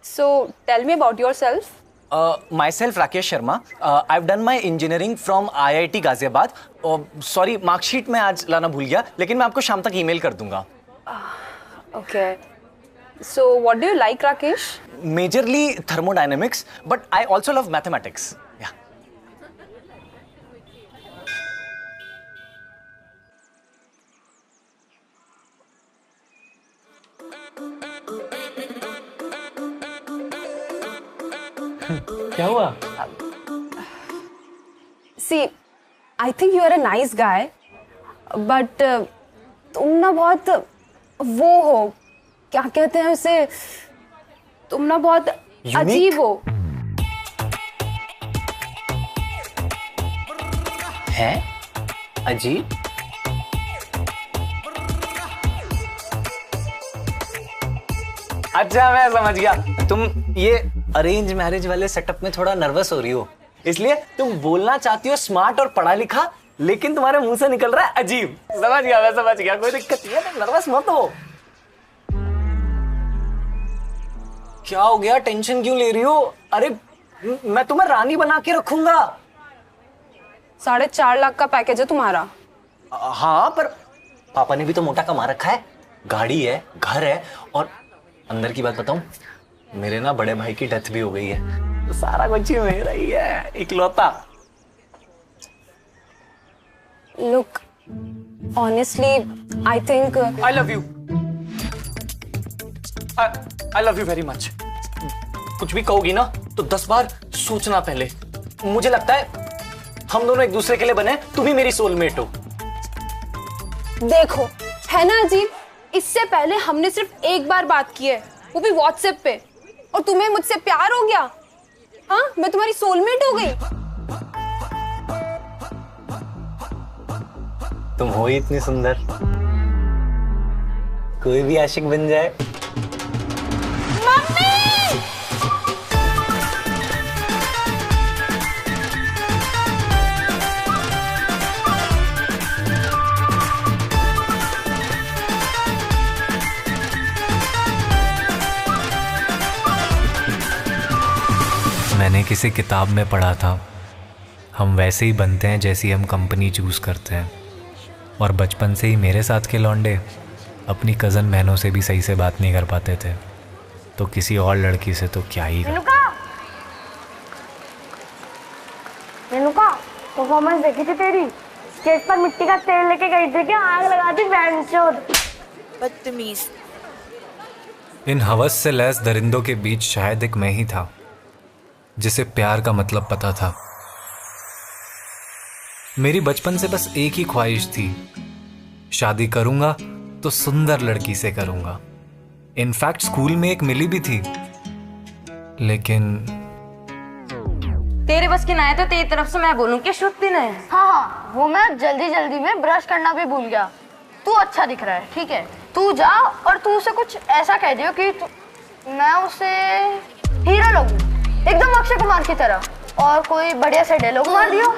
So tell me about yourself. Myself Rakesh Sharma. I've done my engineering from IIT Ghaziabad. Sorry, marksheet में आज लाना भूल गया, लेकिन मैं आपको शाम तक ईमेल कर दूंगा. Okay. So what do you like, Rakesh? Majorly thermodynamics, but I also love mathematics. Yeah. क्या हुआ? See, I think you are a nice guy, but तुम ना बहुत वो हो, क्या कहते हैं उसे, तुम ना बहुत अजीब हो. है? अजीब? अच्छा, मैं समझ गया. तुम ये अरेंज मैरिज वाले सेटअप में थोड़ा नर्वस हो रही हो, इसलिए तुम बोलना चाहती हो स्मार्ट और पढ़ा लिखा, लेकिन तुम्हारे मुंह से निकल रहा है अजीब. समझ गया, मैं समझ गया. कोई दिक्कत नहीं है, तुम नर्वस मत हो. क्या हो गया? टेंशन क्यों ले रही हो? अरे मैं तुम्हें रानी बना के रखूंगा. 4.5 लाख का पैकेज है तुम्हारा. हाँ, पर पापा ने भी तो मोटा कमा रखा है. गाड़ी है, घर है, और अंदर की बात बताऊं, मेरे ना बड़े भाई की डेथ भी हो गई है, तो सारा कुछ ही मेरा ही है, इकलौता. Look, honestly, I think I love you. I love you very much. कुछ भी कहोगी ना तो 10 बार सोचना पहले. मुझे लगता है हम दोनों एक दूसरे के लिए बने. तुम ही मेरी सोलमेट हो. देखो, है ना अजीब, इससे पहले हमने सिर्फ एक बार बात की है, वो भी व्हाट्सएप पे, और तुम्हें मुझसे प्यार हो गया. हाँ, मैं तुम्हारी सोलमेट हो गई. तुम हो ही इतनी सुंदर, कोई भी आशिक बन जाए. मम्मी! मैंने किसी किताब में पढ़ा था, हम वैसे ही बनते हैं जैसी हम कंपनी चूज करते हैं. और बचपन से ही मेरे साथ के लौंडे अपनी कज़न बहनों से भी सही से बात नहीं कर पाते थे, तो किसी और लड़की से तो क्या ही. रेणुका, परफॉर्मेंस देखी थी तेरी. स्टेज पर मिट्टी का तेल लेके गई थी कि आग लगा दी बैंचोद. बदतमीज. इन हवस से लैस दरिंदों के बीच शायद एक मैं ही था जिसे प्यार का मतलब पता था. मेरी बचपन से बस एक ही ख्वाहिश थी, शादी करूंगा तो सुंदर लड़की से करूंगा. इनफैक्ट स्कूल में एक मिली भी थी, लेकिन तेरे बस की ना है तो तेरी तरफ से मैं बोलूं कि शुद्ध दिन है. हाँ, वो मैं जल्दी में ब्रश करना भी भूल गया. तू अच्छा दिख रहा है, ठीक है, तू जा और तू उसे कुछ ऐसा कह दियो कि मैं उसे हीरो लगूं, एकदम अक्षय कुमार की तरह, और कोई बढ़िया से डायलॉग मार दियो.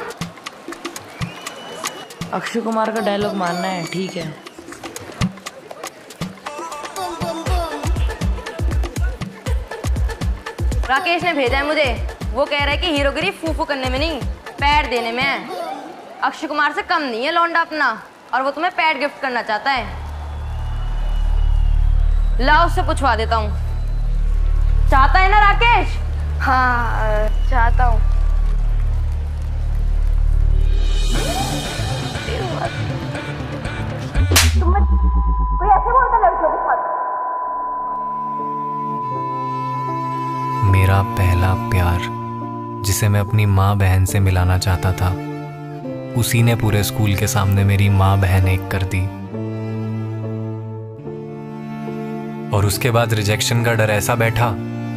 अक्षय कुमार का डायलॉग मारना है, ठीक है. राकेश ने भेजा है मुझे. वो कह रहा है कि हीरोगिरी फूफू करने में नहीं, पैड देने में है. अक्षय कुमार से कम नहीं है लौंडा अपना, और वो तुम्हें पैड गिफ्ट करना चाहता है. लाओ, उससे पूछवा देता हूँ. चाहता है ना राकेश? हाँ, चाहता हूँ. कोई ऐसे बोलता लड़कियों के साथ. मेरा पहला प्यार, जिसे मैं अपनी माँ बहन से मिलाना चाहता था, उसी ने पूरे स्कूल के सामने मेरी माँ बहन एक कर दी. और उसके बाद रिजेक्शन का डर ऐसा बैठा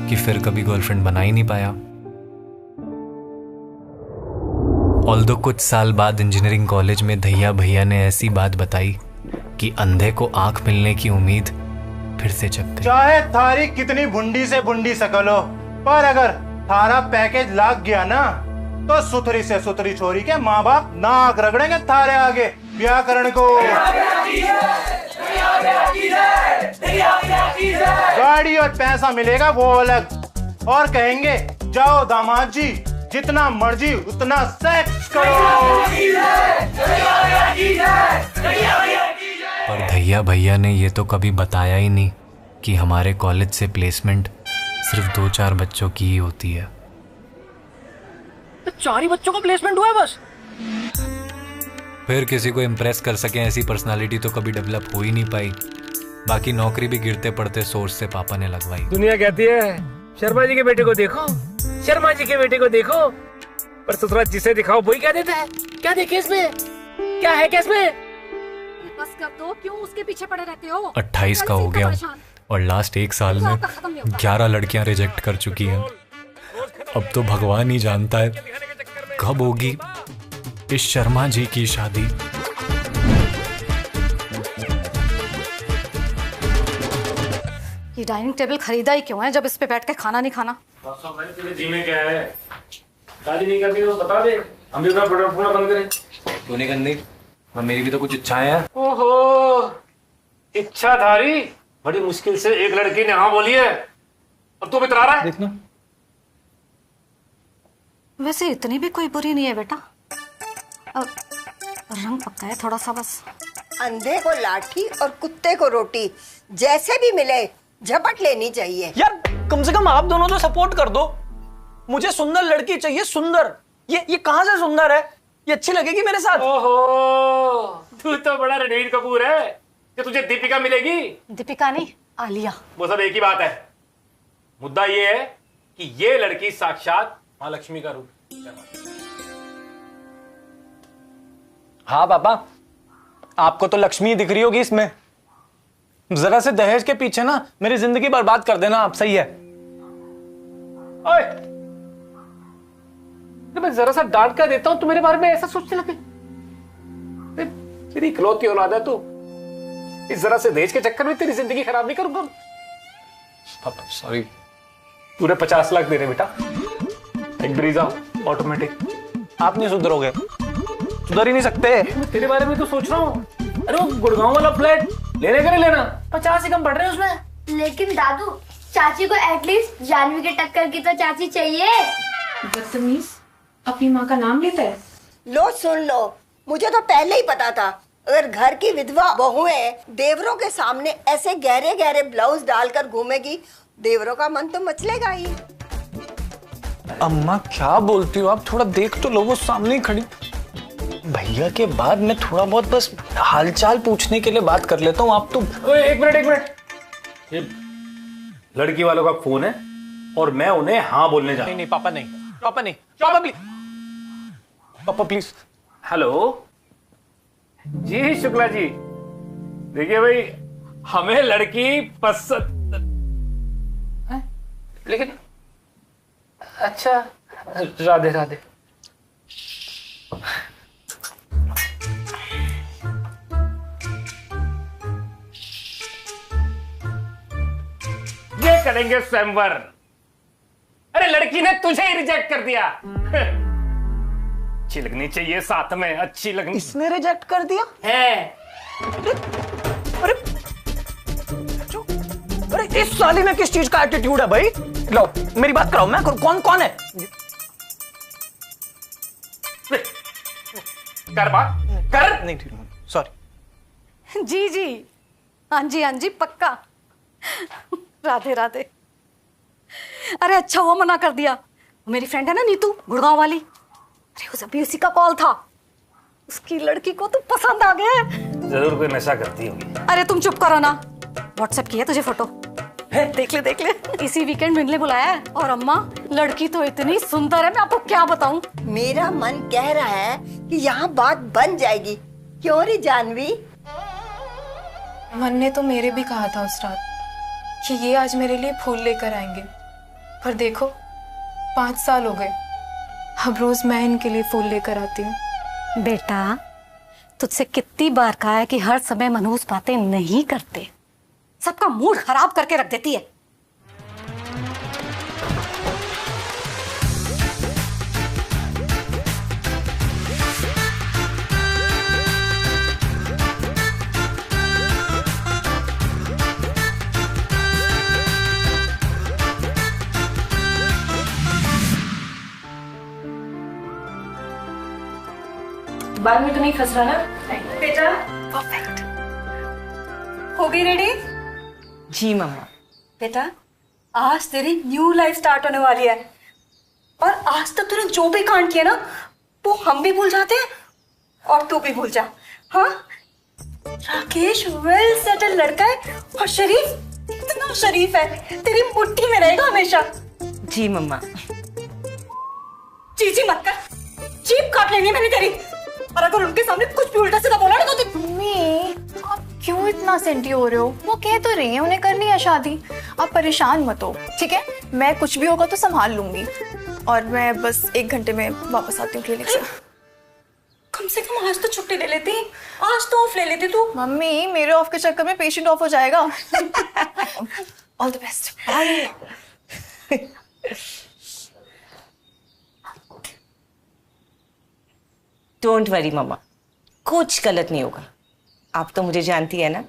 कि फिर कभी गर्लफ्रेंड बना ही नहीं पाया. ऑल्दो कुछ साल बाद इंजीनियरिंग कॉलेज में धैया भैया ने ऐसी बात बताई कि अंधे को आंख मिलने की उम्मीद फिर से जग गई. चाहे थारी कितनी बुंडी से बुंडी सकल हो, पर अगर थारा पैकेज लाग गया ना, तो सुथरी से सुथरी छोरी के माँ बाप नाक रगड़ेंगे थारे आगे व्याकरण को. गाड़ी और पैसा मिलेगा वो अलग, और कहेंगे जाओ दामाद जी जितना मर्जी उतना सेक्स करो। पर धैया भैया ने ये तो कभी बताया ही नहीं कि हमारे कॉलेज से प्लेसमेंट सिर्फ 2-4 बच्चों की ही होती है। तो 4 ही बच्चों का प्लेसमेंट हुआ है बस। फिर किसी को इम्प्रेस कर सके ऐसी पर्सनालिटी तो कभी डेवलप हो ही नहीं पाई। बाकी नौकरी भी गिरते पड़ते सोर्स से पापा ने लगवाई। दुनिया कहती है शर्मा जी के बेटे को देखो, शर्मा जी के बेटे को देखो, पर ससुरा जिसे दिखाओ वही क्या देता है। क्या देखे इसमें, क्या है क्या इसमें? बस कर दो, क्यों उसके पीछे पड़े रहते हो? 28 का हो गया और लास्ट 1 साल में 11 लड़कियां रिजेक्ट कर चुकी हैं। अब तो भगवान ही जानता है कब होगी इस शर्मा जी की शादी। ये डाइनिंग टेबल खरीदा ही क्यों है जब इस पे बैठ के खाना नहीं खाना? जी में क्या है, शादी नहीं करनी तो बता दे, हम भी अपना बंद करें। क्यों नहीं करनी? मेरी भी तो कुछ इच्छाएं हैं। ओहो, इच्छाधारी, बड़ी मुश्किल से एक लड़की ने हाँ बोली है, अब तू बितरा रहा है। देखना वैसे इतनी भी कोई बुरी नहीं है बेटा, अब रंग पक्का है थोड़ा सा बस। अंधे को लाठी और कुत्ते को रोटी, जैसे भी मिले झपट लेनी चाहिए। यार कम से कम आप दोनों तो सपोर्ट कर दो। मुझे सुंदर लड़की चाहिए, सुंदर। ये कहां से सुंदर है? ये अच्छी लगेगी मेरे साथ। ओहो, तू तो बड़ा रणवीर कपूर है कि तुझे दीपिका मिलेगी। दीपिका नहीं, आलिया। वो सब एक ही बात है। मुद्दा ये है कि ये लड़की साक्षात मां लक्ष्मी का रूप। हाँ पापा, आपको तो लक्ष्मी दिख रही होगी इसमें। जरा से दहेज के पीछे ना मेरी जिंदगी बर्बाद कर देना आप, सही है? ओए, मैं जरा सा डांट कर देता हूं, तू मेरे बारे में ऐसा सोचने लगे। तेरी इकलौती औलाद है तू, इस जरा से दहेज के चक्कर में तेरी जिंदगी खराब नहीं करूंगा। पापा सॉरी। पूरे 50 लाख देने बेटा, एक ब्रीजा ऑटोमेटिक। आप नहीं सुधरोगे, सुधर ही नहीं सकते। तेरे बारे में तो सोच रहा हूँ। अरे वो गुड़गांव वाला फ्लैट लेने का नहीं लेना, 50 ही कम पड़ रहे हैं उसमें। लेकिन दादू, चाची को एटलीस्ट जानवी के टक्कर की तो चाची चाहिए। बदतमीज, अपनी माँ का नाम लेता है। लो सुन लो, मुझे तो पहले ही पता था अगर घर की विधवा बहुएं देवरों के सामने ऐसे गहरे गहरे ब्लाउज डालकर घूमेगी, देवरों का मन तो मचलेगा ही। अम्मा क्या बोलती हो आप? थोड़ा देख तो लो, वो सामने ही खड़ी। भैया के बाद मैं थोड़ा बहुत बस हालचाल पूछने के लिए बात कर लेता हूँ। आप तो एक मिनट, ये लड़की वालों का फोन है और मैं उन्हें हाँ बोलने जा रहा हूं। नहीं पापा नहीं, पापा नहीं, पापा प्लीज, पापा प्लीज। हेलो जी शुक्ला जी, देखिए भाई, हमें लड़की पसंद है, लेकिन अच्छा, राधे राधे। ये करेंगे स्वयंवर। अरे लड़की ने तुझे ही रिजेक्ट कर दिया। अच्छी लगनी चाहिए साथ में, अच्छी लगनी। इसने रिजेक्ट कर दिया है? अरे अरे इस साली में किस चीज का एटीट्यूड है भाई? लो मेरी बात कराओ, मैं कौन है? कर बात कर। नहीं सॉरी। जी, हाँ जी पक्का। राधे राधे। अरे अच्छा हुआ मना कर दिया, मेरी फ्रेंड है ना नीतू, गुड़गांव वाली, अरे उसे भी उसी का कॉल था, उसकी लड़की को तो पसंद आ गया। जरूर कोई नशा करती होगी। अरे तुम चुप करो ना, व्हाट्सएप की है तुझे फोटो है, देख ले। इसी वीकेंड मिलने बुलाया है, और अम्मा लड़की तो इतनी सुंदर है, मैं आपको क्या बताऊं। मेरा मन कह रहा है कि यहाँ बात बन जाएगी, क्यों रे जानवी? मन ने तो मेरे भी कहा था उस रात कि ये आज मेरे लिए फूल लेकर आएंगे, पर देखो 5 साल हो गए, अब रोज मैं इनके लिए फूल लेकर आती हूँ। बेटा तुझसे कितनी बार कहा है कि हर समय मनहूस बातें नहीं करते, सबका मूड खराब करके रख देती है। बाद में तो नहीं फंस रहा ना? बेटा परफेक्ट। हो गई रेडी? जी मम्मा। बेटा आज तेरी न्यू लाइफ स्टार्ट होने वाली है और आज तक तूने जो भी कांड किया ना वो हम भी भूल जाते हैं और तू भी भूल जा। हाँ, राकेश वेल सेटल लड़का है और शरीफ, इतना शरीफ है, तेरी मुट्ठी में रहेगा हमेशा। जी मम्मा। चीची मत कर, जीभ काट लेनी है मैंने तेरी। और अगर उनके सामने कुछ भी उल्टा सीधा बोला ना तो मम्मी आप क्यों इतना सेंटी हो रहे हो? वो कह तो रही है उन्हें करनी है शादी, आप परेशान मत हो, ठीक है? मैं कुछ भी होगा तो संभाल लूंगी और मैं बस 1 घंटे में वापस आती हूँ क्लिनिक से। कम से कम आज तो छुट्टी ले लेती, आज तो ऑफ ले लेती तू। मम्मी मेरे ऑफ के चक्कर में पेशेंट ऑफ हो जाएगा। All the best, bye. Don't worry mama, कुछ गलत नहीं होगा। आप तो मुझे जानती है ना।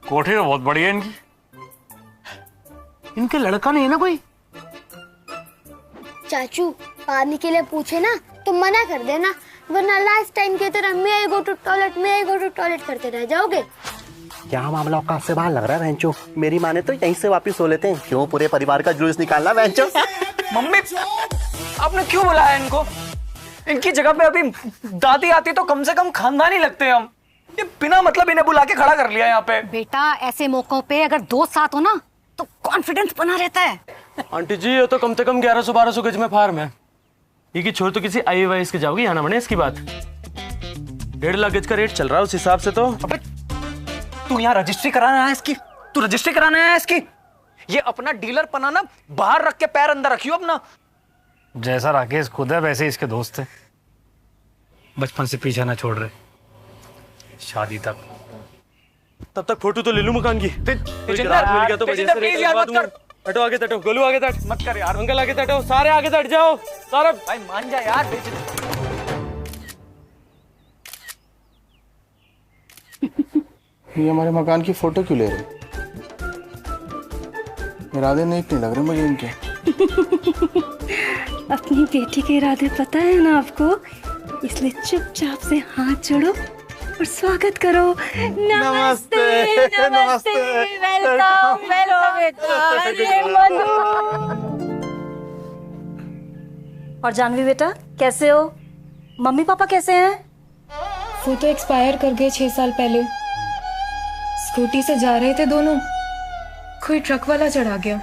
कोठी तो बहुत बढ़िया इनकी। इनके लड़का नहीं है ना कोई? चाचू पानी के लिए पूछे ना तो मना कर देना, वरना लास्ट टाइम की तरह मे आई गो टू टॉयलेट करते रह जाओगे। क्या मामला औकात से बाहर लग रहा है वेंचो? मेरी माँ ने तो यहीं से वापस सो लेते हैं, क्यों पूरे परिवार का जुलूस निकालना वेंचो? मम्मी आपने क्यों बुलाया इनको? इनकी जगह पे अभी दादी आती तो कम से कम खानदानी लगते हम। ये बिना मतलब इन्हें बुला के खड़ा कर लिया यहाँ पे। बेटा ऐसे मौकों पे अगर दोस्त साथ हो ना तो कॉन्फिडेंस बना रहता है। आंटी जी ये तो कम से कम 1100-1200 गज में फार्म है। ये की छोड़ तो किसी IAS के जाओगी, यहाँ ना बने इसकी बात। 1.5 लाख गज का रेट चल रहा है उस हिसाब से तो। अबे तू यहाँ रजिस्ट्री कराना है इसकी? तू रजिस्ट्री कराना है इसकी? ये अपना डीलर पना ना बाहर रख के पैर अंदर रखियो अपना। जैसा राकेश खुद है वैसे इसके दोस्त है, बचपन से पीछा ना छोड़ रहे, शादी तक। तब तक फोटो तो ले लूं मकान की। रात मिल गया तो बढ़िया से रेट लगवा दूंगा। हटो आगे तटो, गोलू आगे तट। मत कर यार। अंकल आगे तटो, सारे आगे तट जाओ। सारा भाई मान जा यार। ये हमारे मकान की फोटो क्यों ले रहे? इरादे नहीं लग रहे मुझे इनके। अपनी बेटी के इरादे पता है ना आपको, इसलिए चुपचाप से हाथ जोड़ो और स्वागत करो। नमस्ते नमस्ते, वेलकम वेलकम। और जानवी बेटा कैसे हो? मम्मी पापा कैसे हैं? वो तो एक्सपायर कर गए 6 साल पहले। स्कूटी से जा रहे थे दोनों, कोई ट्रक वाला चढ़ा गया।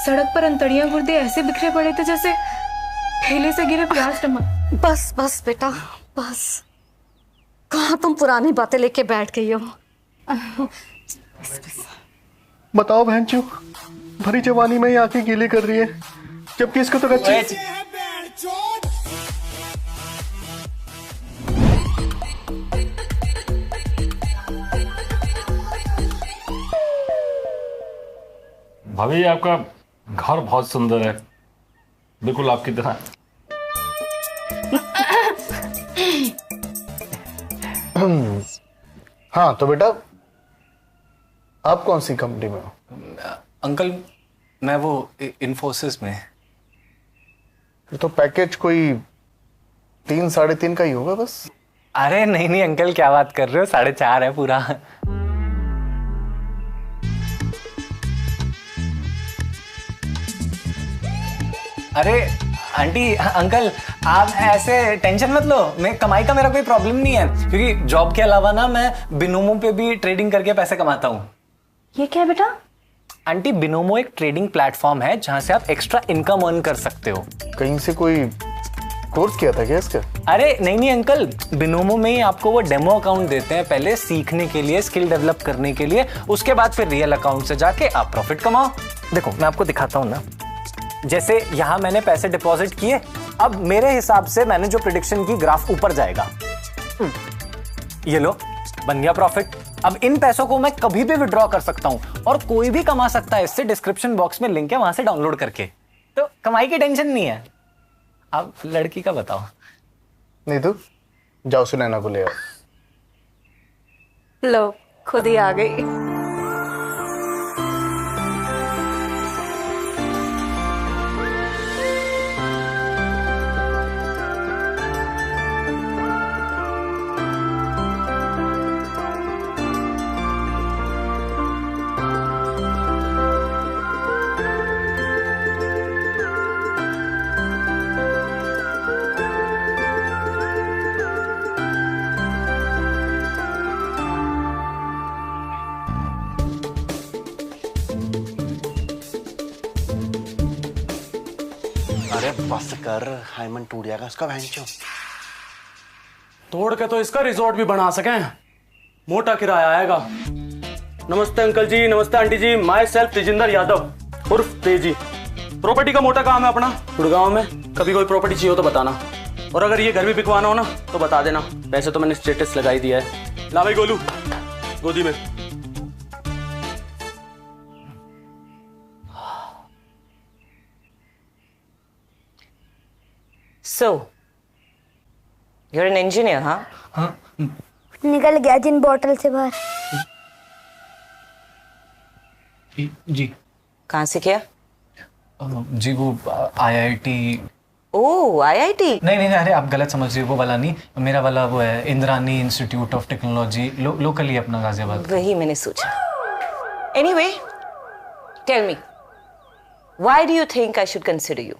सड़क पर अंतड़ियां गुर्दे ऐसे बिखरे पड़े थे जैसे ठेले से गिरे प्याज टमाटर। बस बस बेटा बस, कहाँ तुम पुरानी बातें लेके बैठ गई हो। बताओ बहनचू, भरी जवानी में ही आंखें गीली कर रही है, जबकि इसको तो कच्ची। भाभी आपका घर बहुत सुंदर है, बिल्कुल आपकी तरह। हाँ तो बेटा आप कौन सी कंपनी में हो? अंकल मैं वो इन्फोसिस में। फिर तो पैकेज कोई 3-3.5 का ही होगा बस। अरे नहीं नहीं अंकल, क्या बात कर रहे हो, 4.5 है पूरा। अरे आंटी अंकल आप ऐसे टेंशन मत लो, मैं कमाई का मेरा कोई प्रॉब्लम नहीं है, क्योंकि जॉब के अलावा ना मैं बिनोमो पे भी ट्रेडिंग करके पैसे कमाता हूँ। ये क्या है बेटा? आंटी बिनोमो एक ट्रेडिंग प्लेटफॉर्म है जहाँ से आप एक्स्ट्रा इनकम अर्न कर सकते हो। कहीं से कोई कोर्स किया था क्या इसका? अरे नहीं नहीं अंकल, बिनोमो में ही आपको वो डेमो अकाउंट देते हैं पहले सीखने के लिए, स्किल डेवलप करने के लिए, उसके बाद फिर रियल अकाउंट से जाके आप प्रॉफिट कमाओ। देखो मैं आपको दिखाता हूँ ना, जैसे यहाँ मैंने पैसे डिपॉजिट किए, अब मेरे हिसाब से मैंने जो प्रेडिक्शन की ग्राफ ऊपर जाएगा। ये लो बन गया प्रॉफिट। अब इन पैसों को मैं कभी भी विड्रॉ कर सकता हूं और कोई भी कमा सकता है इससे। डिस्क्रिप्शन बॉक्स में लिंक है, वहां से डाउनलोड करके। तो कमाई की टेंशन नहीं है। अब लड़की का बताओ। नीतू जाओ सुनैना को ले आओ। लो खुद ही आ गई। अरे बस कर, हाइमन टूट जाएगा उसका भैंचो। तोड़ के तो इसका रिजॉर्ट भी बना सके, मोटा किराया आएगा। नमस्ते अंकल जी, नमस्ते aunty ji. Myself Tejinder Yadav उर्फ तेजी। प्रॉपर्टी का मोटा काम है अपना गुड़गांव में। कभी कोई प्रॉपर्टी चाहिए हो तो बताना, और अगर ये घर भी बिकवाना हो ना तो बता देना। वैसे तो मैंने स्टेटस लगा ही दिया है। ला भाई गोलू, गोदी में। So, you're an engineer, हाँ? हाँ निकल गया जिन बॉटल से बाहर। जी। कहाँ से किया? जी वो IIT। ओह IIT? नहीं नहीं अरे आप गलत समझ रहे हो, वो वाला नहीं, मेरा वाला वो है Indrani institute of technology, locally अपना गाजियाबाद। वही मैंने सोचा। Anyway, tell me, why do you think I should consider you?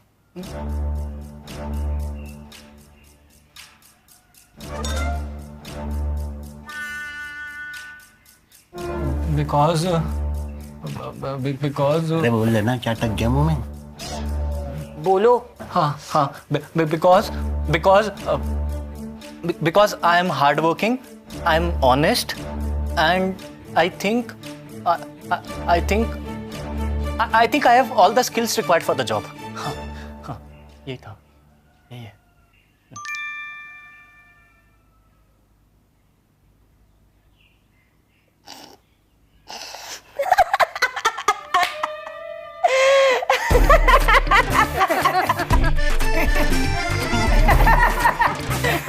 Because अरे बोल लेना, क्या टक गया मुंह में? बोलो। हाँ हाँ because I am hardworking, I am honest, and I think I have all the skills required for the job. हाँ हाँ यही था, यही है।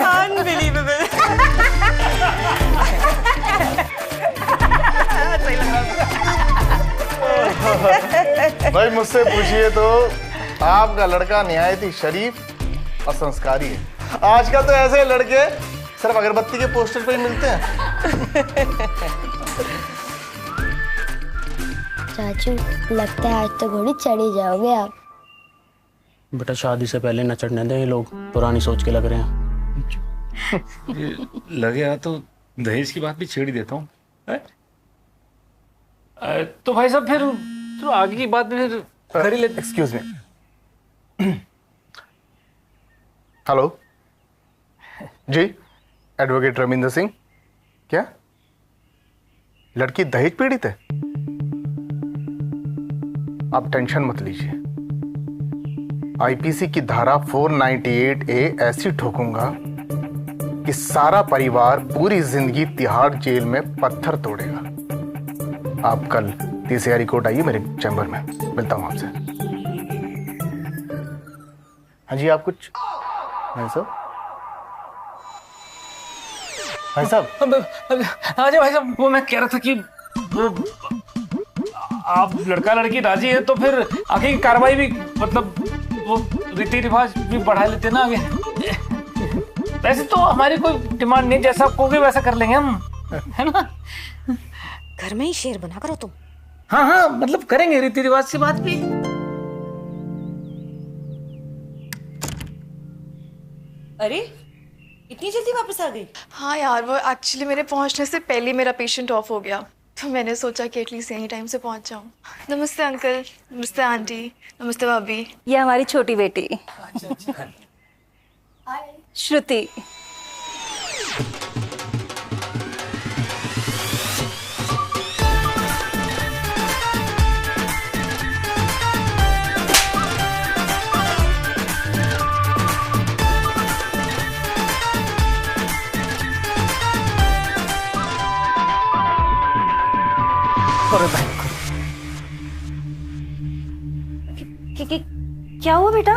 Unbelievable. भाई मुझसे पूछिए तो आपका लड़का निहायत ही शरीफ और संस्कारी है। आजकल तो ऐसे लड़के सिर्फ अगरबत्ती के पोस्टर पे ही मिलते हैं। चाचू लगता है आज तो घोड़ी चढ़ी जाओगे आप। बेटा शादी से पहले न चढ़ने दे, ये लोग पुरानी सोच के लग रहे हैं। लगे तो दहेज की बात भी छेड़ ही देता हूँ। तो भाई साहब फिर तो आगे की बात फिर कर ही लेते। Excuse me. हेलो जी, एडवोकेट रविंद्र सिंह। क्या लड़की दहेज पीड़ित है? आप टेंशन मत लीजिए, आईपीसी की धारा 498A ऐसी ठोकूंगा कि सारा परिवार पूरी जिंदगी तिहाड़ जेल में पत्थर तोड़ेगा। आप कल TCRE कोर्ट आइए मेरे चैम्बर में, मिलता हूं आपसे। हाँ जी, आप कुछ भाई साहब? भाई साहब हाँ जी भाई साहब, वो मैं कह रहा था कि आप लड़का लड़की राजी है तो फिर आगे की कार्रवाई भी मतलब वो रीति रिवाज भी बढ़ा लेते ना आगे। वैसे तो हमारी कोई डिमांड नहीं, जैसा आपको भी वैसा कर लेंगे हम, है ना? घर में ही शेर बना करो तुम। हाँ हाँ मतलब करेंगे रीति रिवाज की बात भी। अरे इतनी जल्दी वापस आ गई? हाँ यार, वो एक्चुअली मेरे पहुंचने से पहले मेरा पेशेंट ऑफ हो गया, तो मैंने सोचा कि एटलीस्ट यही टाइम से पहुंच जाऊं। नमस्ते अंकल, नमस्ते आंटी, नमस्ते भाभी। ये हमारी छोटी बेटी श्रुति। क्या हुआ बेटा?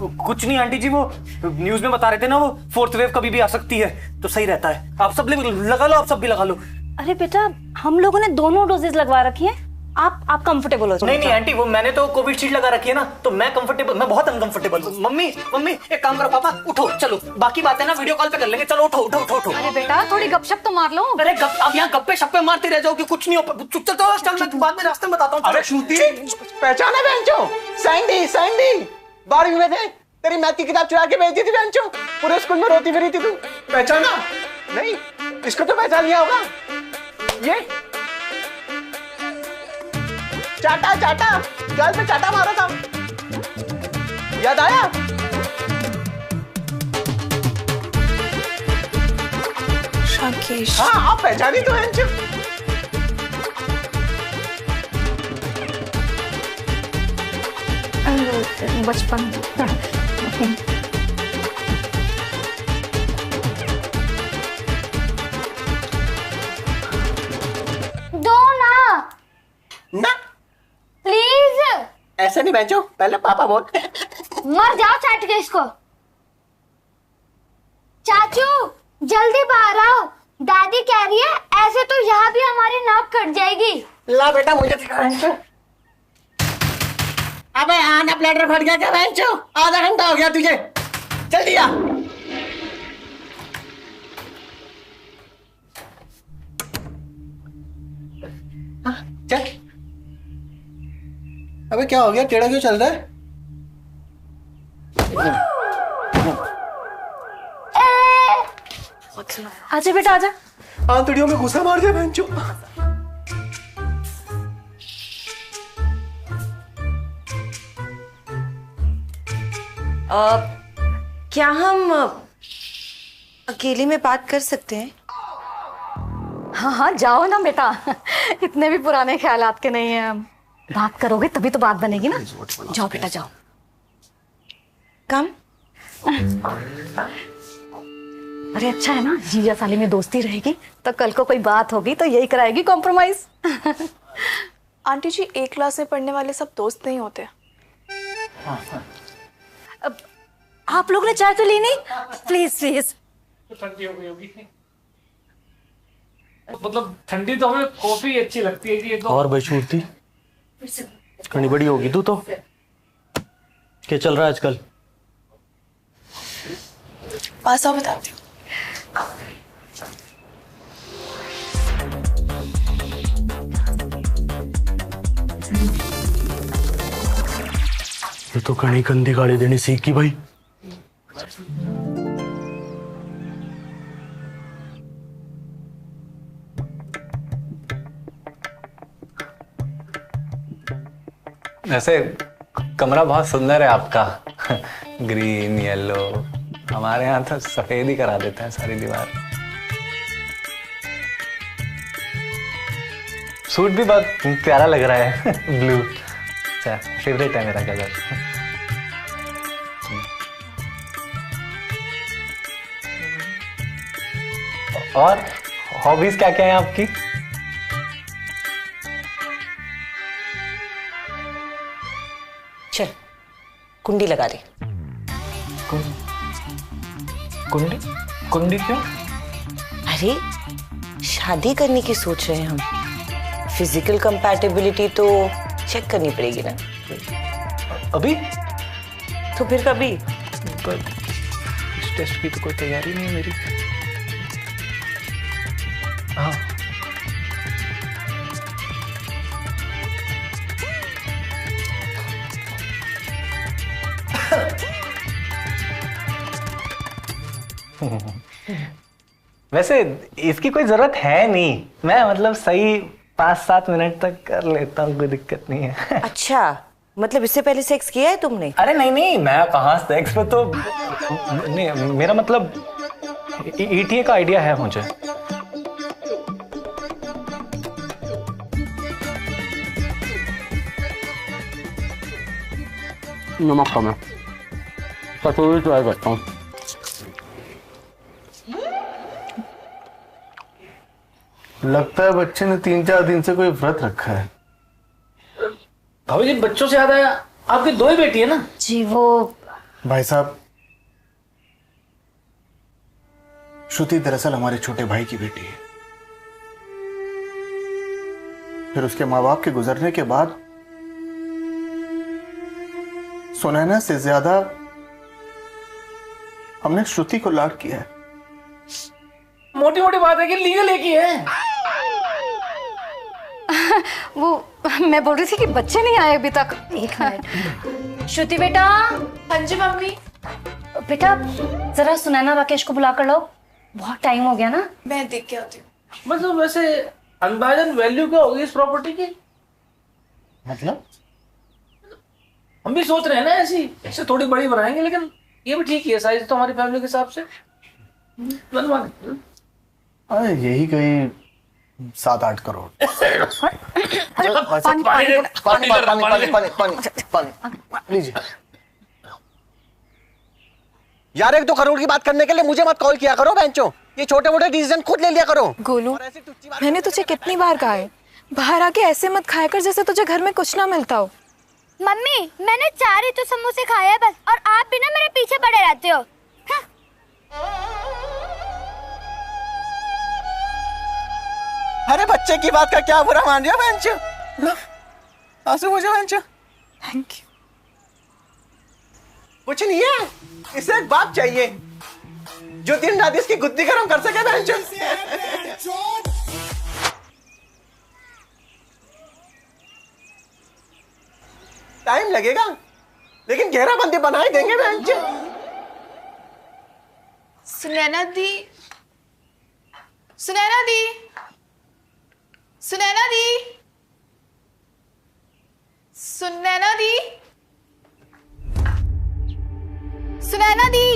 कुछ नहीं आंटी जी, वो न्यूज में बता रहे थे ना, वो 4th वेव कभी भी आ सकती है, तो सही रहता है। आप सब लगा लो, आप सब भी लगा लो। अरे बेटा, हम लोगों ने दोनों डोजेस लगवा रखी हैं। आप कंफर्टेबल हो जाओ। नहीं आंटी, वो मैंने तो कोविड शील्ड लगा रखी है ना, तो मैं कंफर्टेबल, मैं बहुत अनकंफर्टेबल हूँ। मम्मी एक काम करो, पापा उठो, चलो बाकी बातें ना वीडियो कॉल पे कर लेंगे। चलो उठो। अरे बेटा, थोड़ी गपशप तो मार लो। अरे अब यहाँ गप्पे शप्पे मारते रह जाओ कि कुछ नहीं हो। चल मैं बाद में रास्ते में बताता हूँ। अरे श्रुति, पहचाना बेंचो? सैंडी 12वीं में थे, तेरी मैथ की किताब चुरा के भेज दी थी बेंचो, पूरे स्कूल में रोती फिरी थी तू। पहचाना? नहीं, इसको तो पहचान लिया होगा। ये चाटा गर्ल पे चाटा मारा था, याद आया? राकेश। हाँ, आप पहचानी तो हैं। बचपन दो ना प्लीज। ऐसे नहीं बेंचो, पहले पापा बोल। मर जाओ चाट के इसको। चाचू जल्दी बाहर आओ, दादी कह रही है ऐसे तो यहाँ भी हमारी नाक कट जाएगी। ला बेटा, मुझे दिखा। अबे आना, प्लेटर फट गया क्या बेंचो? आधा घंटा हो गया तुझे, जल्दी आ। चल। अबे क्या हो गया, टेढ़ा क्यों चल रहा है? आजा बेटा आजा। आंतड़ियों में घुसा मार दे बेंचो। क्या हम अकेले में बात कर सकते हैं? हाँ जाओ ना बेटा, इतने भी पुराने ख्याल आपके नहीं है। हम बात करोगे तभी तो बात बनेगी ना। जाओ बेटा जाओ। कम। अरे अच्छा है ना, जीजा साली में दोस्ती रहेगी तो कल को कोई बात होगी तो यही कराएगी कॉम्प्रोमाइज। आंटी जी, एक क्लास में पढ़ने वाले सब दोस्त नहीं होते। अब आप लोग ने चाय तो ली नहीं? प्लीज। ठंडी हो गई होगी। मतलब ठंडी तो हमें कॉफी अच्छी लगती है ये तो। और भाई छूटती कहीं बड़ी होगी तू तो। क्या चल रहा है आजकल? पास आओ, बताती हूँ। ये तो कहीं गंदी गाड़ी देनी सीख की भाई। वैसे कमरा बहुत सुंदर है आपका। ग्रीन येलो, हमारे यहाँ तो सफेद ही करा देते हैं सारी दीवार। सूट भी बहुत प्यारा लग रहा है। ब्लू, अच्छा फेवरेट है मेरा कलर। और हॉबीज क्या क्या है आपकी? चल कुंडी लगा दे। कुंडी? कुंडी क्यों? अरे शादी करने की सोच रहे हैं हम, फिजिकल कंपैटिबिलिटी तो चेक करनी पड़ेगी ना। अभी? तो फिर कभी? पर इस टेस्ट की तो कोई तैयारी नहीं है मेरी। हाँ वैसे इसकी कोई जरूरत है नहीं, मैं मतलब सही 5-7 मिनट तक कर लेता हूँ, कोई दिक्कत नहीं है। अच्छा, मतलब इससे पहले सेक्स किया है तुमने? अरे नहीं, मैं कहाँ सेक्स पे तो नहीं, मेरा मतलब ETA का आइडिया है मुझे। नमक कम है, कटोरी ट्राई करता हूँ। लगता है बच्चे ने 3-4 दिन से कोई व्रत रखा है। भाभी जी, बच्चों से याद आया, आपकी 2 ही बेटी है ना? जी वो भाई साहब, श्रुति दरअसल हमारे छोटे भाई की बेटी है। फिर उसके माँ बाप के गुजरने के बाद सुनैना से ज्यादा हमने श्रुति को लाड किया है। मोटी मोटी बात है कि लीगल एक ही है। वो मैं बोल रही थी कि बच्चे नहीं आए अभी तक। एक मिनट। श्रुति बेटा। हाँ जी मम्मी। बेटा जरा सुनैना राकेश को बुला कर लो, बहुत टाइम हो गया ना। मैं देख के आती हूँ। मतलब वैसे अंदाजन वैल्यू क्या होगी इस प्रॉपर्टी की? मतलब हम भी सोच रहे हैं ना ऐसी, इससे थोड़ी बड़ी बनाएंगे, लेकिन ये भी ठीक है साइज तो हमारी फैमिली के हिसाब से बनवा दें। यही कहीं 7-8 करोड़। पानी पानी पानी पानी पानी पानी लीजिए। यार 1-2 करोड़ की बात करने के लिए मुझे मत कॉल किया करो बेंचो, ये छोटे मोटे डिसीजन खुद ले लिया करो। गोलू, मैंने तुझे कितनी बार कहा है बाहर आके ऐसे मत खाया कर जैसे तुझे घर में कुछ ना मिलता हो। मम्मी मैंने 4 ही तो समोसे खाए हैं बस, और आप भी ना मेरे पीछे पड़े रहते हो। अरे बच्चे की बात का क्या बुरा मान रही हो बेंचो? आंसू हो जाओ बेंचो। Thank you. कुछ नहीं है, इसे एक बाप चाहिए जो दिन रात इसकी गुद्दी गरम कर सके बेंचो। टाइम लगेगा लेकिन घेराबंदी बना ही देंगे बेंचो। सुनैना दी, सुनैना दी, सुनैना दी, सुनैना दी, सुनैना दी,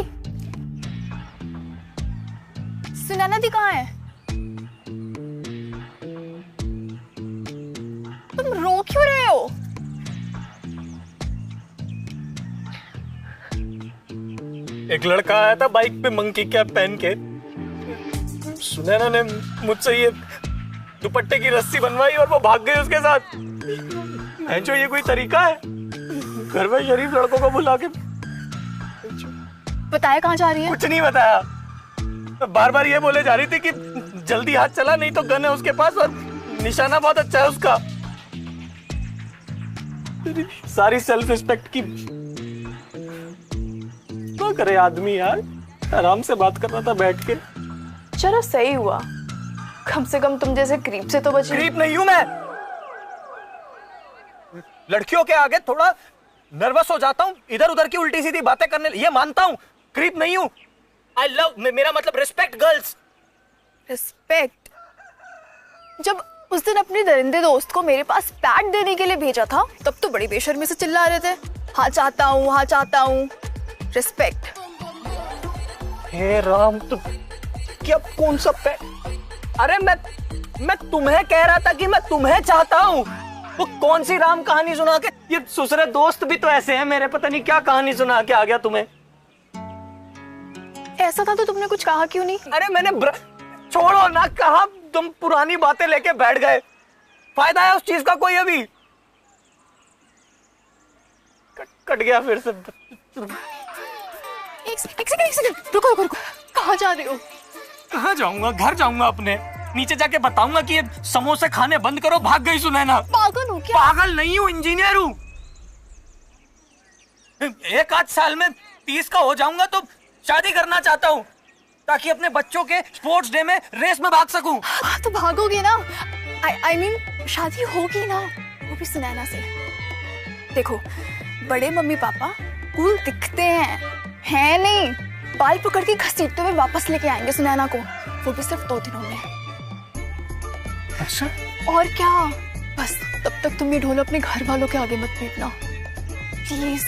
सुनैना दी कहाँ है? तुम रो क्यों रहे हो? एक लड़का आया था बाइक पे मंकी कैप पहन के, सुनैना ने मुझसे ये दुपट्टे की रस्सी बनवाई और वो भाग गई उसके साथ। जो ये कोई तरीका है घर में शरीफ लड़कों को बुला के? बताया कहाँ जा रही है? कुछ नहीं बताया, बार बार ये बोले जा रही थी कि जल्दी हाथ चला नहीं तो गन है उसके पास और निशाना बहुत अच्छा है उसका। सारी सेल्फ रिस्पेक्ट की क्या करे आदमी यार, आराम से बात कर रहा था बैठ के। चलो सही हुआ, कम से कम तुम जैसे क्रीप से तो बची। क्रीप नहीं हूं मैं, लड़कियों के आगे थोड़ा नर्वस हो जाता हूं, इधर उधर की उल्टी सीधी बातें करने, ये मानता हूं, क्रीप नहीं हूं। आई लव, मेरा मतलब रिस्पेक्ट गर्ल्स। रिस्पेक्ट? जब उस दिन अपनी दरिंदे दोस्त को मेरे पास पैड देने के लिए भेजा था तब तो बड़ी बेशर्मी से चिल्ला रहे थे, हाँ चाहता हूँ, हाँ चाहता हूँ। रिस्पेक्ट? हे राम, तो क्या कौन सा पैड? अरे मैं तुम्हें कह रहा था कि मैं तुम्हें चाहता हूँ। वो कौन सी राम कहानी सुना के, ये ससुरे दोस्त भी तो ऐसे हैं मेरे, पता नहीं क्या कहानी सुना के आ गया तुम्हें। ऐसा था तो तुमने कुछ कहा क्यों नहीं? अरे मैंने छोड़ो ना, कहा तुम पुरानी बातें लेके बैठ गए, फायदा है उस चीज का कोई? अभी कट गया फिर से। एक सेकंड, रुको रुको रुको, कहाँ जा रहे हो? कहाँ जाऊंगा? घर जाऊंगा अपने, नीचे जाके बताऊंगा कि ये समोसे खाने बंद करो। भाग गई सुनैना। पागल हो क्या? पागल नहीं हूँ, इंजीनियर हूँ। 1-8 साल में 30 का हो जाऊंगा तो शादी करना चाहता हूँ ताकि अपने बच्चों के स्पोर्ट्स डे में रेस में भाग सकूं। हाँ तो भागोगे ना, I mean, शादी होगी ना, वो भी सुनैना से। देखो बड़े मम्मी पापा कूल दिखते हैं नहीं, बाल पकड़ के घसीटते हुए वापस लेके आएंगे सुनैना को, वो भी सिर्फ 2 दिनों में। अच्छा? और क्या, बस तब तक तुम ये ढोल अपने घर वालों के आगे मत पीटना प्लीज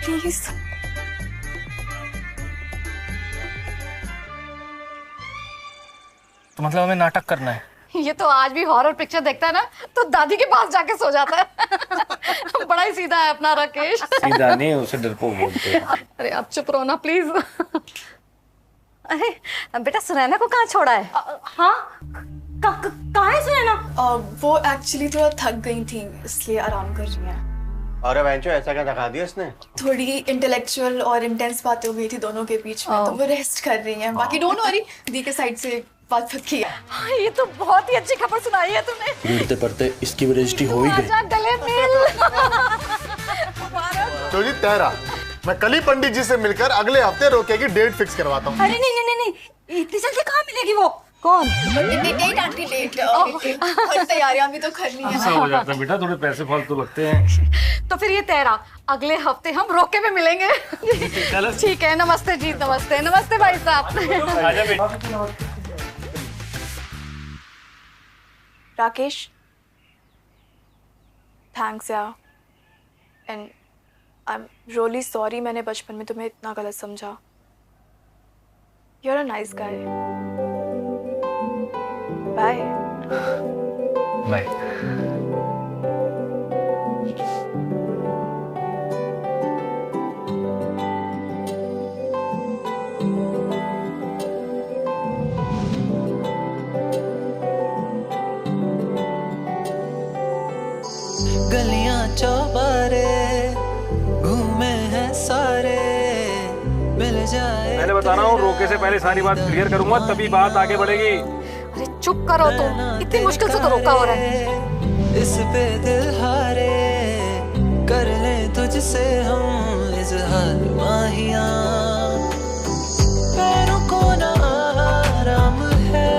प्लीज। तो मतलब हमें नाटक करना है? ये तो आज भी हॉरर पिक्चर देखता है ना तो दादी के पास जाके सो जाता है। बड़ा ही सीधा है अपना राकेश। सीधा नहीं, उसे डरपोक बोलते हैं। अरे आप चुप रहो ना प्लीज। अरे बेटा सुनैना को कहाँ छोड़ा है? हाँ कहाँ है सुनैना? वो एक्चुअली थोड़ा थक गई थी इसलिए आराम कर रही हैं। अरे बेंचो ऐसा क्या दिखा दिया इसने? थोड़ी इंटेलेक्चुअल और इंटेंस बातें हो गई थी दोनों के बीच में, तो वो रेस्ट कर रही हैं। बाकी डोंट वरी, दी के साइड से बात पक्की है। हाँ, ये तो बहुत ही अच्छी खबर सुनाई है तूने। पढ़ते पढ़ते इसकी भी रजिस्ट्री हो ही गई। गले मिल। तो जी तेरा मैं कल ही पंडित जी से मिलकर अगले हफ्ते रोके की डेट फिक्स करवाता हूँ। अरे नहीं, इतनी जल्दी कहाँ मिलेगी वो? कौन? Date aunty, date. और तैयारियां भी तो करनी है। ऐसा हो जाता है बेटा, थोड़े पैसे फालतू लगते हैं। तो फिर ये तेरा अगले हफ्ते हम रोके में मिलेंगे। ठीक है, नमस्ते जी, नमस्ते। नमस्ते भाई साहब। राकेश, थैंक्स यार, and I am really sorry मैंने बचपन में तुम्हें इतना गलत समझा। You are a nice guy. Bye bye. गलियां चौबारे घूमे हैं सारे, मिल जाए। मैंने बता रहा हूँ, रोके से पहले सारी बात क्लियर करूंगा, तभी बात आगे बढ़ेगी। अरे चुप करो तुम, इतनी मुश्किल से तो रोका हो रहा है। इस पे दिल हारे, कर ले तुझसे हम इजहार माहिया, पैरों को ना आराम है,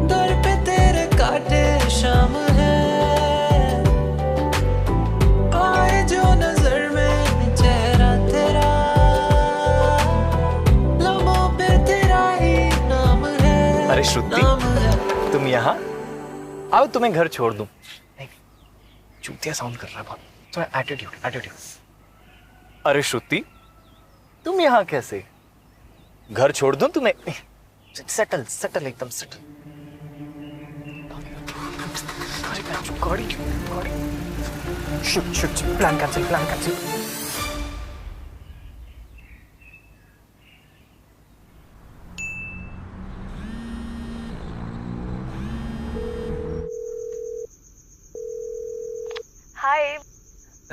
दर पे तेरे काटे शाम है, आए जो नजर में चेहरा तेरा, लबों पे तेरा ही नाम है। अरे श्रुति, तुम यहाँ आओ, तुम्हें घर छोड़ दूं। नहीं, चूतिया साउंड कर रहा है बहुत, तो एटीट्यूड। अरे श्रुति, तुम यहाँ कैसे? घर छोड़ दूं तुम्हें? सेटल एकदम सेटल। गाड़ी शुट प्लान कैंसिल। हाय।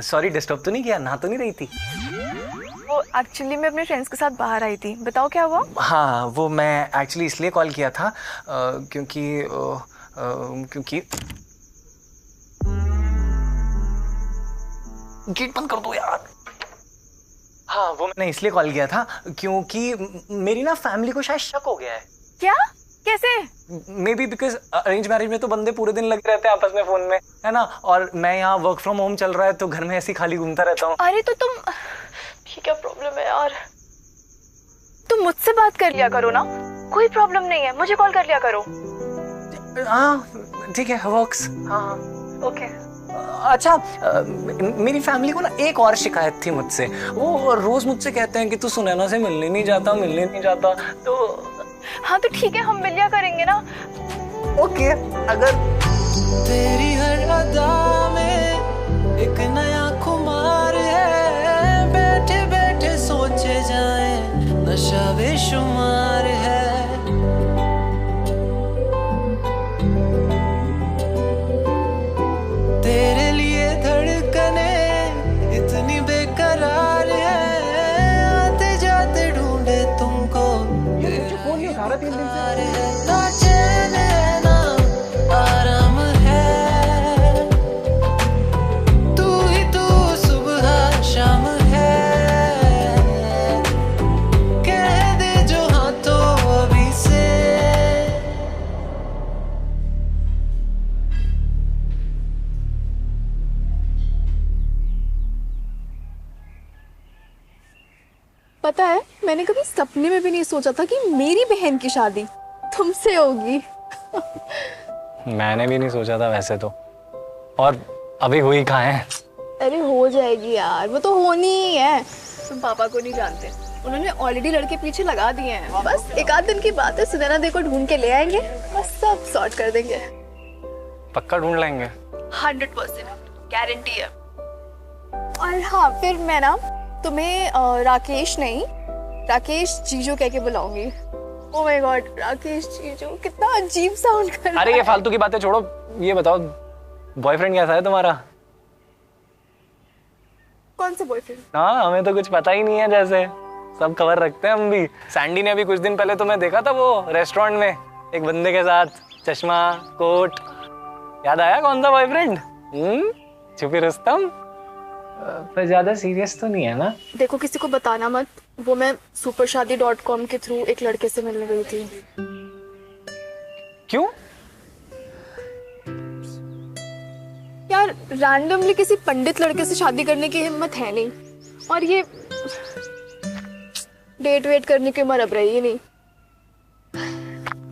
सॉरी, डिस्टर्ब तो नहीं किया? नहा तो नहीं रही थी? वो एक्चुअली मैं अपने फ्रेंड्स के साथ बाहर आई थी। बताओ क्या हुआ? हाँ, वो मैं एक्चुअली इसलिए कॉल किया था क्योंकि गेट बंद कर दो यार। हाँ, वो मैंने इसलिए कॉल किया था क्योंकि मेरी ना फैमिली को शायद शक हो गया है। क्या? कैसे? May be because arrange marriage में तो बंदे पूरे दिन लगे रहते हैं आपस में फोन में, है ना? और मैं यहाँ वर्क फ्रॉम होम चल रहा है तो घर में ऐसे खाली घूमता रहता हूँ। अरे तो तुम, क्या प्रॉब्लम है यार? तुम मुझसे बात कर लिया करो ना, कोई प्रॉब्लम नहीं है, मुझे कॉल कर लिया करो। हाँ ठीक है, वर्क्स। हाँ ओके। अच्छा, मेरी फैमिली को ना एक और शिकायत थी मुझसे। वो रोज मुझसे कहते हैं कि तू सुनैना से मिलने नहीं जाता। तो हाँ तो ठीक है, हम मिल लिया करेंगे ना। ओके, अगर तेरी हर अदा में एक नया खुमार है, बैठे बैठे सोचे जाए नशा बेशुमार है। तेरे लिए धड़कने इतनी बेकरार है, आते जाते ढूंढे तुमको ना चैन है ना आराम है, तू ही तू सुबह शाम है, कह दे जो हाँ तो अभी से। पता है, मैंने कभी सपने में भी नहीं सोचा था कि मेरी बहन की शादी तुमसे होगी। मैंने भी नहीं सोचा था वैसे तो, और अभी हुई कहाँ है? अरे हो जाएगी यार, वो तो होनी ही है। तुम पापा को नहीं जानते, उन्होंने ऑलरेडी लड़के पीछे लगा दिए हैं। बस एक आध दिन की बात है, सुनैना दी को ढूंढ के ले आएंगे, बस सब सॉर्ट कर देंगे। पक्का ढूंढ लेंगे? 100% गारंटी है। और हाँ, फिर मैं ना तुम्हें राकेश नहीं, राकेश जीजू कह के बुलाऊंगी। ओह माय गॉड, राकेश जीजू, कितना अजीब साउंड कर रहा है। अरे ये फालतू की बातें छोड़ो, ये बताओ बॉयफ्रेंड कैसा है तुम्हारा? कौन से बॉयफ्रेंड? हाँ, हमें तो कुछ पता ही नहीं है, जैसे सब खबर रखते हैं हम भी। सैंडी ने अभी कुछ दिन पहले तुम्हें देखा था वो रेस्टोरेंट में एक बंदे के साथ, चश्मा कोट। याद आया कौन सा बॉयफ्रेंड? छुपी रुस्तम। पर ज्यादा सीरियस तो नहीं है ना? देखो किसी को बताना मत, वो मैं supershadi.com के थ्रू एक लड़के से मिलने गई थी। क्यों? यार रैंडमली किसी पंडित लड़के से शादी करने की हिम्मत है नहीं, और ये डेट वेट करने की उम्र अब रही ही नहीं,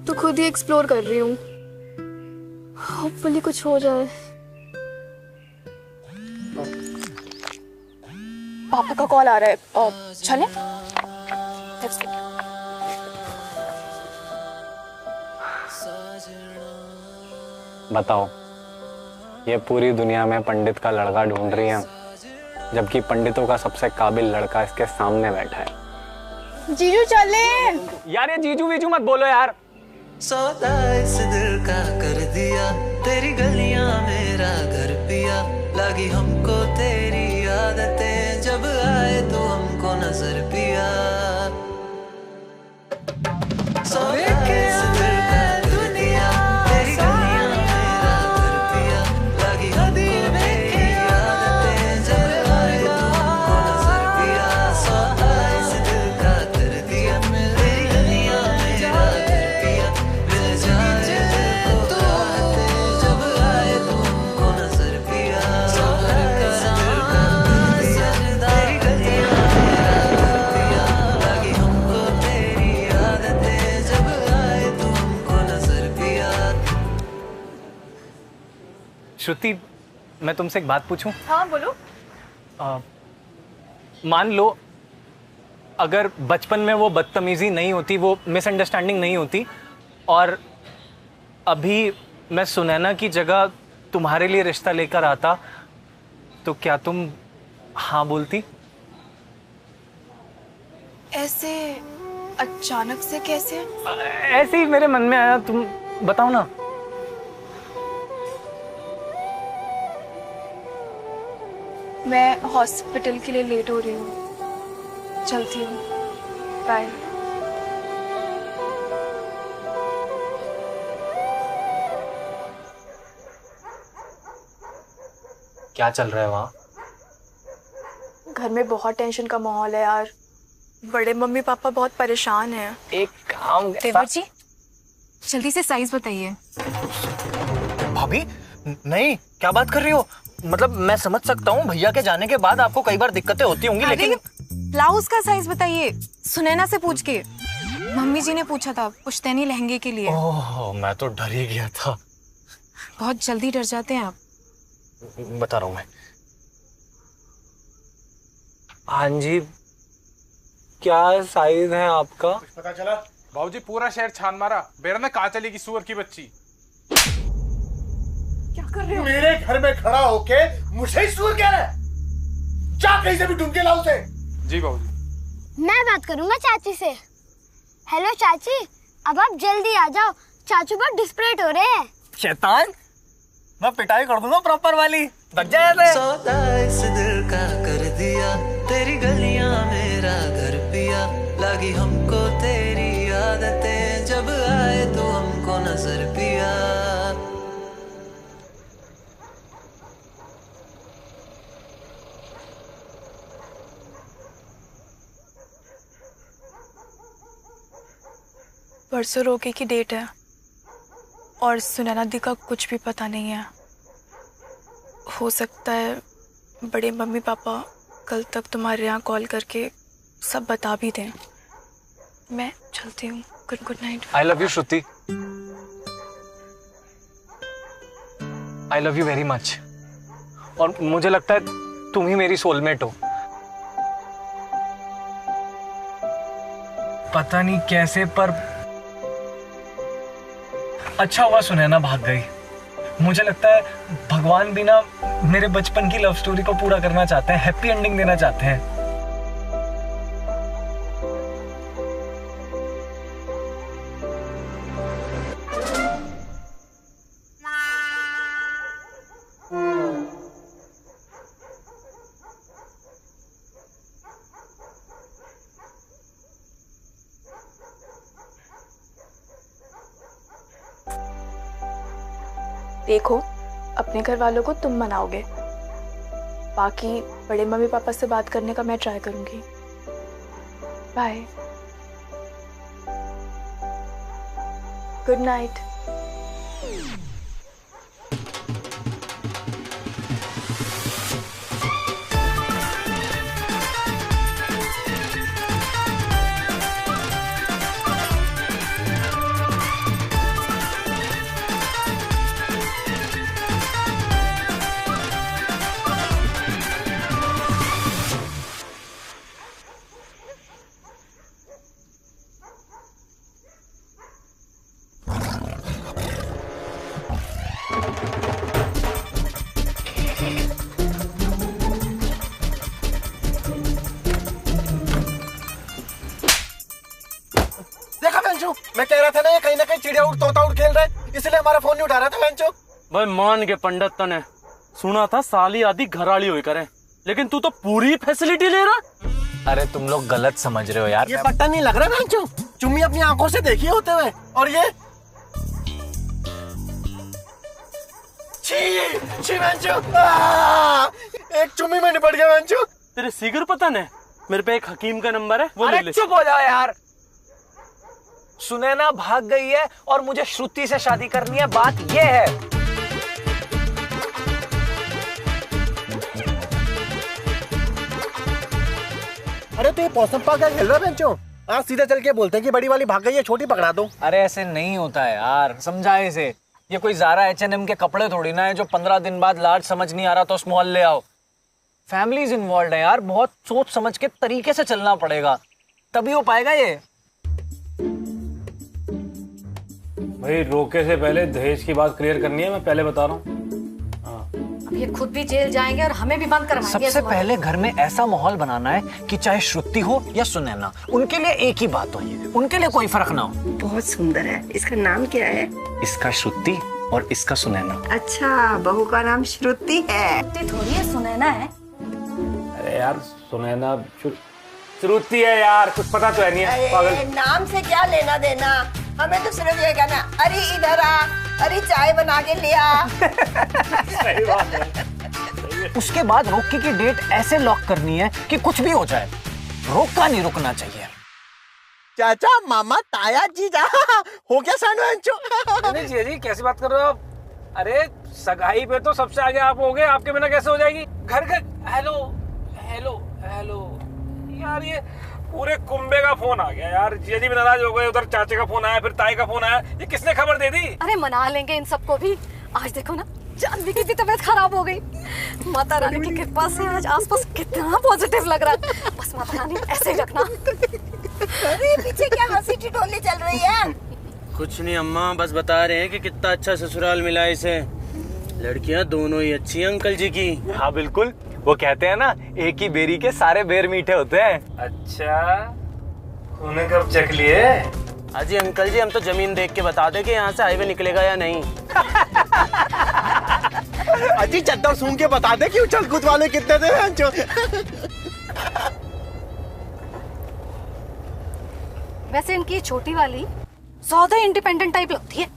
तो खुद ही एक्सप्लोर कर रही हूँ। होपफुली कुछ हो जाए। पापा का कॉल आ रहा है, चलें? Let's go. बताओ, ये पूरी दुनिया में पंडित का लड़का ढूंढ रही है, जबकि पंडितों का सबसे काबिल लड़का इसके सामने बैठा है। जीजू चले। यार ये जीजू वीजू मत बोलो यार। सौदा इस दिल का कर दिया, तेरी गलियां मेरा घर पिया, लगी हमको तेरी आदतें, जब आए तो हमको नजर पिया। सौदा इस दिल का कर दिया, तेरी गलियां मेरा घर पिया, लगी हमको तेरी आदतें, जब आए तो हमको नजर पिया। सौदा इस दिल का कर दिया, तेरी गलियां मेरा घर पिया, मिल जाए तो राहतें, जब आए तो हमको नजर पिया। सौदा इस दिल का कर दिया, तेरी गलियां मेरा घर पिया, लगी हमको तेरी आदतें, जब आए तो हमको नजर पिया। श्रुति, मैं तुमसे एक बात पूछूं? हाँ बोलो। मान लो अगर बचपन में वो बदतमीजी नहीं होती, वो मिसअंडरस्टैंडिंग नहीं होती, और अभी मैं सुनैना की जगह तुम्हारे लिए रिश्ता लेकर आता, तो क्या तुम हाँ बोलती? ऐसे अचानक से कैसे? ऐसे ही मेरे मन में आया, तुम बताओ ना। मैं हॉस्पिटल के लिए लेट हो रही हूँ, चलती हूँ, बाय। क्या चल रहा है वहाँ? घर में बहुत टेंशन का माहौल है यार, बड़े मम्मी पापा बहुत परेशान हैं। एक काम देवर जी, जल्दी से साइज बताइए। भाभी, नहीं, क्या बात कर रही हो? मतलब मैं समझ सकता हूँ भैया के जाने के बाद आपको कई बार दिक्कतें होती होंगी, लेकिन ब्लाउज का साइज बताइए, सुनैना से पूछ के। मम्मी जी ने पूछा था पुश्तैनी लहंगे के लिए। ओह, मैं तो डर ही गया था। बहुत जल्दी डर जाते हैं आप। बता रहा हूँ मैं। हाँ जी, क्या साइज है आपका? पता चला? बाबूजी पूरा शहर छान मारा, बेरा ने कहा चली की सुअर की बच्ची। क्या कर रहे हो? मेरे घर में खड़ा होके मुझे ही सुअर कह रहा है? जा कहीं से भी ढूंढ के लाओ उसे। जी बाबूजी। मैं बात करूंगा चाची से। हेलो चाची, अब आप जल्दी आ जाओ, चाचू बहुत डिस्परेट हो रहे हैं। शैतान, मैं पिटाई कर दूंगा प्रॉपर वाली, बच जाए। सौदा इस दिल का कर दिया, तेरी गलियां मेरा घर पिया, लगी हमको तेरी आदतें, जब आए तो हमको नजर पिया। परसों रोके की डेट है और सुनैना दी का कुछ भी पता नहीं है। हो सकता है बड़े मम्मी पापा कल तक तुम्हारे यहाँ कॉल करके सब बता भी दें। मैं चलती हूँ। Good night. I love you Shruti, I love you very much, और मुझे लगता है तुम ही मेरी सोलमेट हो। पता नहीं कैसे, पर अच्छा हुआ सुनैना भाग गई। मुझे लगता है भगवान भी ना मेरे बचपन की लव स्टोरी को पूरा करना चाहते हैं, हैप्पी एंडिंग देना चाहते हैं। देखो, अपने घर वालों को तुम मनाओगे, बाकी बड़े मम्मी पापा से बात करने का मैं ट्राई करूंगी। Bye, good night. देखा बेंचो, मैं कह रहा था ना ये कहीं ना कहीं चिड़िया उड़ तोता उड़ खेल रहा है, इसलिए हमारा फोन नहीं उठा रहा था बेंचो। भाई मान के पंडित ने सुना था साली आदि घराड़ी हुई करे, लेकिन तू तो पूरी फैसिलिटी ले रहा। अरे तुम लोग गलत समझ रहे हो यार। ये पट्टा नहीं लग रहा बेंचो, चुम्मी अपनी आंखों से देखी होते हुए, और ये छी छी बेंचो, एक चुम्मी में निपट गया बेंचो। तेरे सीगर पता नहीं, मेरे पे एक हकीम का नंबर है, वो ले ले। चुप हो जाओ यार। सुनैना भाग गई है और मुझे श्रुति से शादी करनी है, बात ये है। अरे तो ये पौसम पाक क्या खेल रहा है बेंचो? आज सीधा चल के बोलते हैं कि बड़ी वाली भाग गई है, छोटी पकड़ा दो। अरे ऐसे नहीं होता है यार, समझाए इसे। ये कोई ज़ारा H&M के कपड़े थोड़ी ना है जो 15 दिन बाद लार्ज समझ नहीं आ रहा तो स्मॉल ले आओ। फैमिलीज इन्वॉल्व है यार, बहुत सोच समझ के तरीके से चलना पड़ेगा, तभी हो पाएगा ये। भाई रोके से पहले दहेज की बात क्लियर करनी है, मैं पहले बता रहा हूँ। अब ये खुद भी जेल जाएंगे और हमें भी बंद करवाएंगे। सबसे पहले घर में ऐसा माहौल बनाना है कि चाहे श्रुति हो या सुनैना, उनके लिए एक ही बात हो, उनके लिए कोई फर्क ना हो। बहुत सुंदर है। इसका नाम क्या है? इसका श्रुति और इसका सुनैना। अच्छा, बहू का नाम श्रुति है। थोड़ी है, सुनैना है। अरे यार सुनैना श्रुति है यार, कुछ पता तो है नहीं है पागल। नाम से क्या लेना देना, हमें तो सिर्फ ये कहना, अरे इधर आ, अरे चाय बना के लिया। सही बात है। उसके बाद रोकी की डेट ऐसे लॉक करनी है कि कुछ भी हो जाए, रोका नहीं रुकना चाहिए। चाचा, मामा, ताया, जीजा, हो गया सैंडविच? नहीं जी जी, कैसी बात कर रहे हो आप? अरे सगाई पे तो सबसे आगे आप हो गए, आपके बिना कैसे हो जाएगी? घर घर हेलो हेलो हेलो यार, ये पूरे कुंबे का फोन आ गया यार। जीजा जी भी नाराज हो गए, उधर चाचे का फोन आया, फिर ताई का फोन आया, ये किसने खबर दे दी? अरे मना लेंगे इन सबको भी। आज देखो ना, जानवी की भी तबीयत खराब हो गई। माता रानी की कृपा से आज आसपास कितना पॉजिटिव लग रहा है। बस माता रानी ऐसे ही रखना। अरे पीछे क्या हंसी ठिठोली चल रही है? कुछ नहीं अम्मा, बस बता रहे हैं कि कितना अच्छा ससुराल मिला इसे। लड़कियां दोनों ही अच्छी हैं अंकल जी की। हाँ बिल्कुल, वो कहते हैं ना, एक ही बेरी के सारे बेर मीठे होते हैं। अच्छा, उन्हें कब चेक लिए? अजी अंकल जी, हम तो जमीन देख के बता दे कि यहाँ से हाईवे निकलेगा या नहीं। अजी चद्दर सूंघ के बता दे कि उछल कूद वाले कितने थे। वैसे इनकी छोटी वाली ज्यादा इंडिपेंडेंट टाइप लगती है।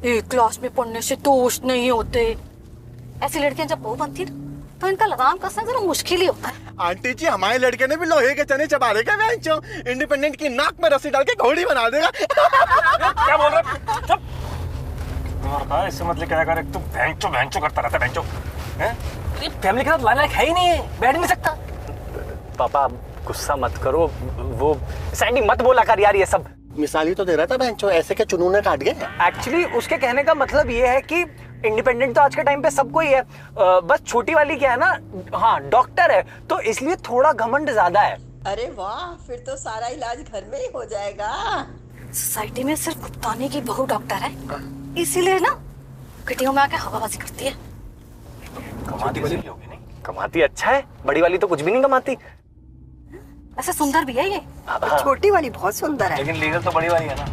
एक क्लास में पढ़ने से दोस्त नहीं होते। ऐसी लड़कियां जब बहू बनती ना, तो इनका लगाम कसना जरा मुश्किल ही होता है। आंटी जी, हमारे लड़के ने भी लोहे के चने चबा रहे क्या? इंडिपेंडेंट की नाक में रस्सी डाल के घोड़ी बना देगा। क्या बोल रहा है? चुप। ऐसे मत लेके आया कर, तू भैंचो करता रहता भैंचो। फैमिली के साथ लायक है ही नहीं है, बैठ नहीं सकता। पापा गुस्सा मत करो, वो सैंडी मत बोला कर यार ये सब। मिसाली तो दे रहा था बेंचो, ऐसे के चुनूने काट गए। एक्चुअली उसके कहने का मतलब ये है कि इंडिपेंडेंट तो आज के टाइम पे सबको ही है, बस छोटी वाली क्या है ना, हाँ डॉक्टर है, तो इसलिए थोड़ा घमंड ज्यादा है। अरे वाह, फिर तो सारा इलाज घर में ही हो जाएगा। सोसाइटी में सिर्फ कुत्तानी की बहू डॉक्टर है, इसीलिए ना किटियों में आके हवाबाजी करती है। कमाती अच्छा है, बड़ी वाली तो कुछ भी नहीं कमाती। ऐसे सुंदर भी है ये। छोटी वाली बहुत सुंदर है, लेकिन लीगल तो बड़ी वाली है ना।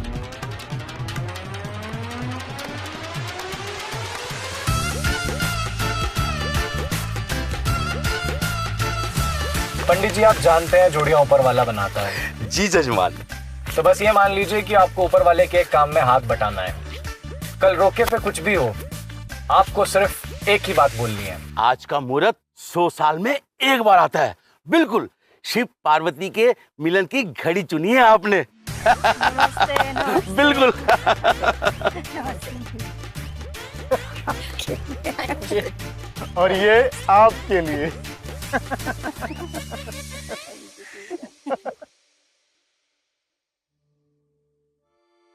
पंडित जी, आप जानते हैं जोड़ियां ऊपर वाला बनाता है। जी जजमान। तो बस ये मान लीजिए कि आपको ऊपर वाले के काम में हाथ बटाना है। कल रोके पे कुछ भी हो, आपको सिर्फ एक ही बात बोलनी है। आज का मुहूर्त 100 साल में एक बार आता है। बिल्कुल शिव पार्वती के मिलन की घड़ी चुनी है आपने। बिल्कुल। और ये आपके लिए।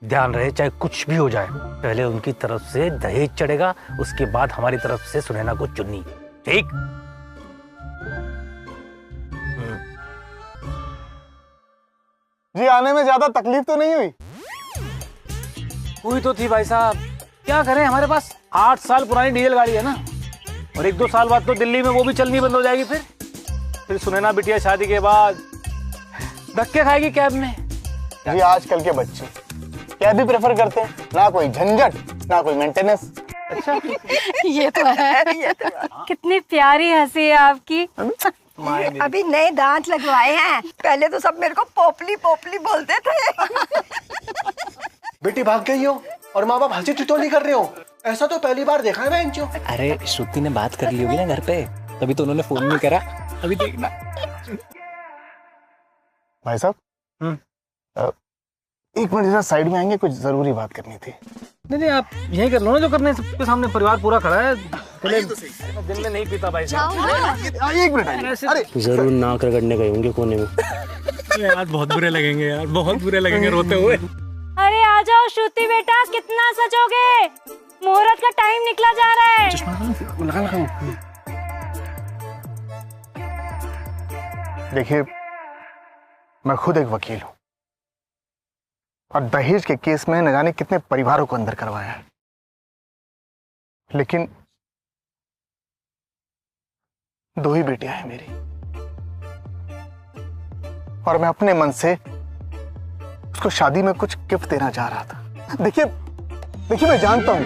ध्यान रहे चाहे कुछ भी हो जाए, पहले उनकी तरफ से दहेज चढ़ेगा, उसके बाद हमारी तरफ से सुनैना को चुन्नी। ठीक? जी आने में ज्यादा तकलीफ तो नहीं हुई? हुई तो थी भाई साहब, क्या करें, हमारे पास 8 साल पुरानी डीजल गाड़ी है ना, और 1-2 साल बाद तो दिल्ली में वो भी चलनी बंद हो जाएगी। फिर सुनैना बिटिया शादी के बाद धक्के खाएगी कैब में। जी आजकल के बच्चे कैब भी प्रेफर करते हैं, ना कोई झंझट ना कोई मेंटेनेंस। अच्छा ये तो है। कितनी प्यारी हंसी है आपकी। अभी नए दांत लगवाए हैं, पहले तो सब मेरे को पोपली पोपली बोलते थे। बेटी भाग गई हो और माँ बाप हंसी ठिठोली कर रहे हो, ऐसा तो पहली बार देखा है बेंचो। अरे श्रुति ने बात कर ली होगी ना घर पे, तभी तो उन्होंने फोन नहीं करा। अभी देखना। भाई साहब एक मिनट जरा साइड में आएंगे, कुछ जरूरी बात करनी थी। नहीं आप यही कर लो ना जो करने, सबके सामने परिवार पूरा खड़ा है। दिन में नहीं पीता भाई साहब। एक मिनट। अरे जरूर नाक रगड़ने गए होंगे कोने में। यार बहुत बुरे लगेंगे यार, बहुत बुरे लगेंगे रोते हुए। अरे आ जाओ श्रुति बेटा, कितना सजोगे, मुहूर्त का टाइम निकला जा रहा है। देखिए मैं खुद एक वकील हूं और दहेज के केस में न जाने कितने परिवारों को अंदर करवाया है, लेकिन 2 ही बेटियां हैं मेरी, और मैं अपने मन से उसको शादी में कुछ गिफ्ट देना चाह रहा था। देखिए मैं जानता हूं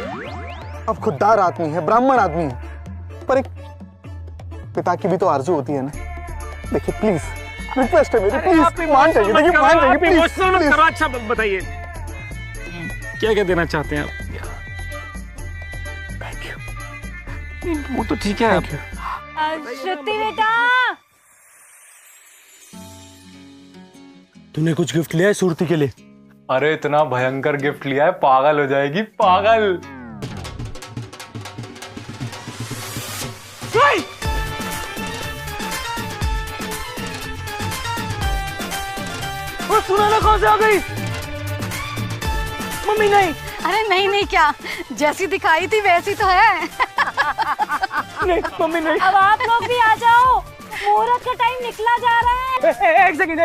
आप खुददार आदमी है, ब्राह्मण आदमी है, पर एक पिता की भी तो आरजू होती है ना। देखिए प्लीज रिक्वेस्ट है मेरी, प्लीज मान जाइए। देखिए मान जाइए प्लीज। अच्छा बताइए क्या क्या देना चाहते हैं आप? Thank you. वो तो ठीक है। श्रुति बेटा तूने कुछ गिफ्ट लिया है सूरती के लिए? अरे इतना भयंकर गिफ्ट लिया है, पागल हो जाएगी, पागल। सुनैना कौन से आ गई? मम्मी नहीं। अरे नहीं क्या, जैसी दिखाई थी वैसी तो है। नहीं मम्मी नहीं। अब आप लोग भी आ जाओ, मुहूर्त का टाइम निकला जा रहा है। एक सेकंड।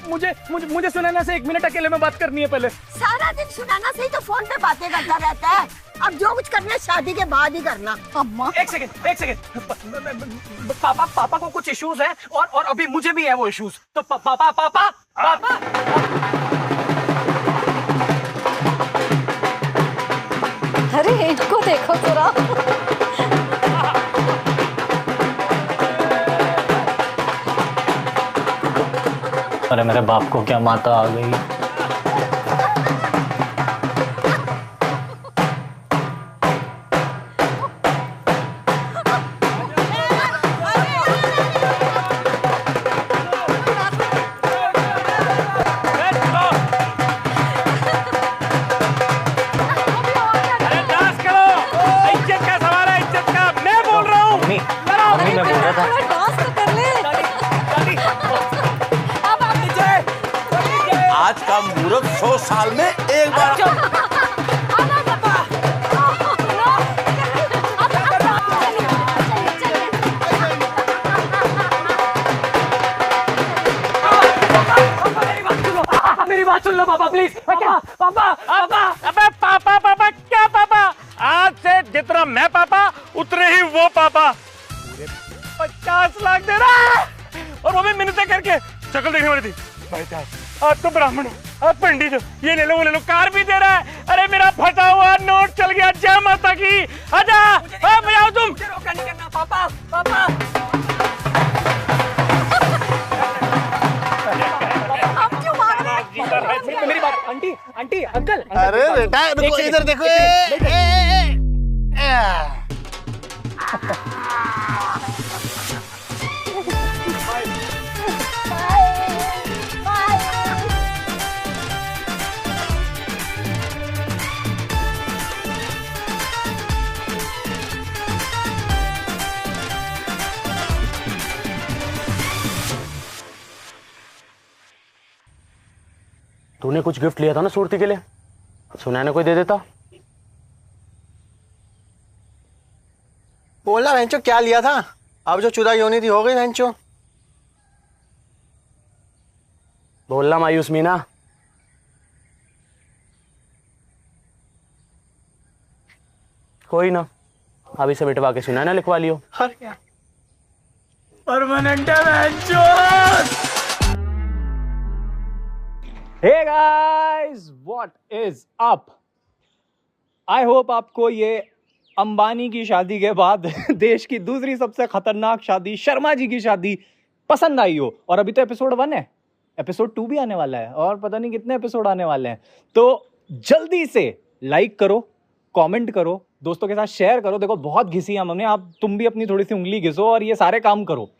मुझे सुनैना से 1 मिनट अकेले में बात करनी है पहले। सारा दिन सुनैना से ही तो फोन पे बातें करता रहता है। अब जो कुछ करना है शादी के बाद ही करना। अम्मा एक सेकंड। पापा को कुछ इश्यूज हैं और अभी मुझे भी है वो इश्यूज। तो पापा अरे इनको देखो जरा। अरे मेरे बाप को क्या माता आ गई। आज का मुहूर्त 100 साल में एक बार। मेरी बात सुन लो पापा प्लीज। पापा अबे पापा क्या पापा? आज से जितना मैं पापा उतने ही वो पापा। 50 लाख दे रहा है और वो भी मिन्नतें करके। शक्ल देखने वाली थी भाई साहब, आप तो ब्राह्मण हो, आप पंडित हो, ये ले लो वो ले लो, कार भी दे रहा है। अरे मेरा फटा हुआ नोट चल गया, जय माता की। आजा बजाओ तुम। रोका नहीं करना पापा। आप क्यों मार रहे हैं? मेरी बात आंटी अंकल। अरे बेटा इधर देखो। तूने कुछ गिफ्ट लिया था ना सूरती के लिए, सुनैना कोई दे देता। बोलना भैंचो क्या लिया था? अब जो चुदाई होनी थी हो गई भैंचो। बोलना मायूस मीना। कोई ना, अभी से मिटवा के सुनैना लिखवा लियो। परमानेंट है भैंचो। Hey guys, what is up? I hope आपको ये अंबानी की शादी के बाद देश की दूसरी सबसे खतरनाक शादी शर्मा जी की शादी पसंद आई हो। और अभी तो एपिसोड 1 है, एपिसोड 2 भी आने वाला है और पता नहीं कितने एपिसोड आने वाले हैं। तो जल्दी से लाइक करो, कमेंट करो, दोस्तों के साथ शेयर करो। देखो बहुत घिसी हमने, आप तुम भी अपनी थोड़ी सी उंगली घिसो और ये सारे काम करो।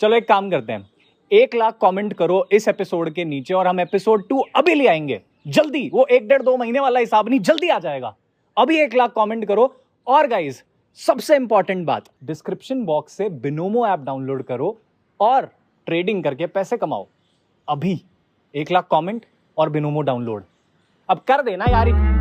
चलो एक काम करते हैं, 1 लाख कमेंट करो इस एपिसोड के नीचे और हम एपिसोड 2 अभी ले आएंगे जल्दी। वो 1-1.5-2 महीने वाला हिसाब नहीं, जल्दी आ जाएगा। अभी 1 लाख कमेंट करो। और गाइज सबसे इंपॉर्टेंट बात, डिस्क्रिप्शन बॉक्स से बिनोमो ऐप डाउनलोड करो और ट्रेडिंग करके पैसे कमाओ। अभी 1 लाख कमेंट और बिनोमो डाउनलोड अब कर देना यार।